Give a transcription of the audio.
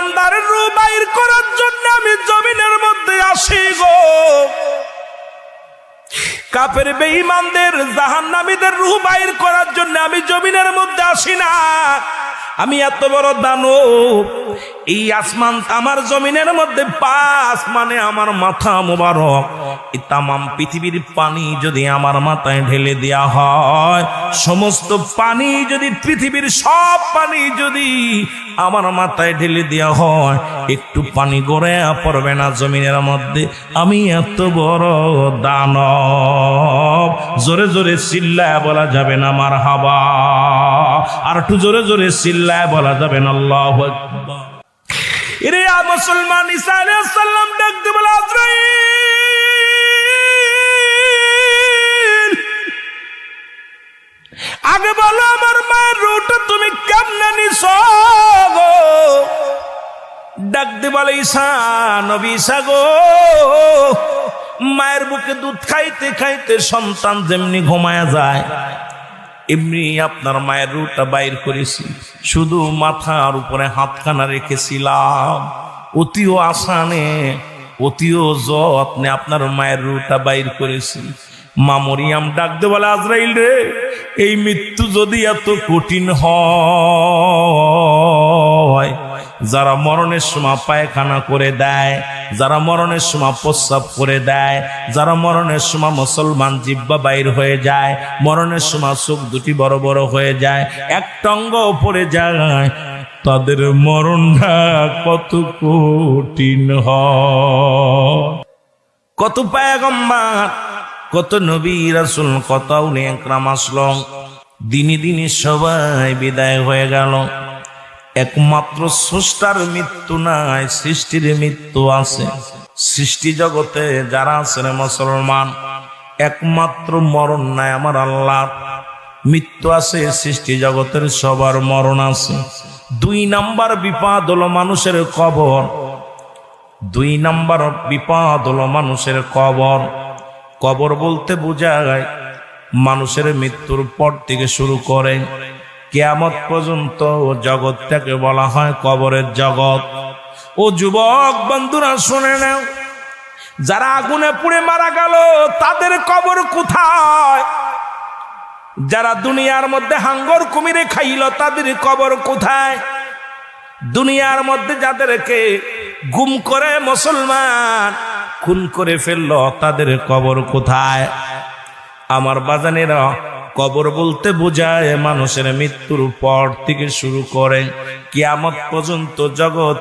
ইমানদারের রূহ বাইর করার জন্য আমি জমিনের মধ্যে আসি গো। কাফের বেঈমানদের জাহান্নামীদের রূহ বাইর করার জন্য আমি জমিনের মধ্যে আসি না। আমি এত বড় দানব, এই আসমান আমার জমিনের মধ্যে পাস মানে আমার মাথা মোবারক, এই তামাম পৃথিবীর পানি যদি আমার মাথায় ঢেলে দেয়া হয়, সমস্ত পানি যদি পৃথিবীর সব পানি যদি আমার মাথায় ঢেলে দেওয়া হয়, একটু পানি গড়ে পড়বে না জমিনের মধ্যে। আমি এত বড় দানব। জোরে জোরে চিল্লায় বলা যাবে না মারহাবা, আর একটু জোরে জোরে চিল্লায় বলা যাবে না আল্লাহু আকবার। এরে মুসলমান, ঈসা আলাইহিস সালাম ডাকতে বলে, আজরাইল আগে বলো আমার মায়ের রূহটা তুমি কেমনে নিছো গো? ডাকতে বলে, ঈসা নবী ঈসা গো, মায়ের বুকে দুধ খাইতে খাইতে সন্তান যেমনি ঘুমায়া যায়, এমনি আপনার মায়ের রূহটা বাইর করেছি। শুধু মাথার উপরে হাতখানা রেখেছিলাম, অতিও আসানে অতিও যত্নে আপনার মায়ের রূহটা বাইর করেছি। মা মরিয়াম ডাকতে বলে, আজরাইল রে, এই মৃত্যু যদি এত কঠিন হয়, যারা মরণের সময় পায়খানা করে দেয়, যারা মরণের সময় প্রস্রাব করে দেয়, যারা মরণের সময় মুসলমান জিহ্বা বাইর হয়ে যায়, মরণের সময় চোখ দুটি বড় বড় হয়ে যায়, একটা অঙ্গ পড়ে যায়, তাদের মরণটা কত কঠিন হয়। কত পয়গম্বর, কত নবী রাসূল, কত আউলিয়া একরাম আসলো, দিনে দিনে সবাই বিদায় হয়ে গেল। একমাত্র স্রষ্টার মৃত্যু নাই, সৃষ্টির মৃত্যু আছে। সৃষ্টি জগতে যারা আছেন মুসলমান, একমাত্র মরণ নাই আমার আল্লাহ, মৃত্যু আছে। সৃষ্টি জগতের সবার মরণ আছে। 2 নাম্বার বিপদ হলো মানুষের কবর। 2 নাম্বার বিপদ হলো মানুষের কবর। কবর বলতে বোঝায় মানুষের মৃত্যুর পর থেকে শুরু করে কিয়ামত পর্যন্ত জগৎটাকে বলা হয় কবরের জগৎ। ও যুবক বন্ধুরা শুনে নাও, যারা আগুনে পুড়ে মারা গেল তাদের কবর কোথায়? যারা দুনিয়ার মধ্যে হাঙ্গর কুমিরে খাইল তাদের কবর কোথায়? দুনিয়ার মধ্যে যাদেরকে গুম করে মুসলমান খুন করে ফেললো তাদের কবর কোথায়? আমার বাজানেরা, কবর বলতে বোঝায় মানুষের মৃত্যুর পর থেকে শুরু করে কিয়ামত পর্যন্ত জগৎ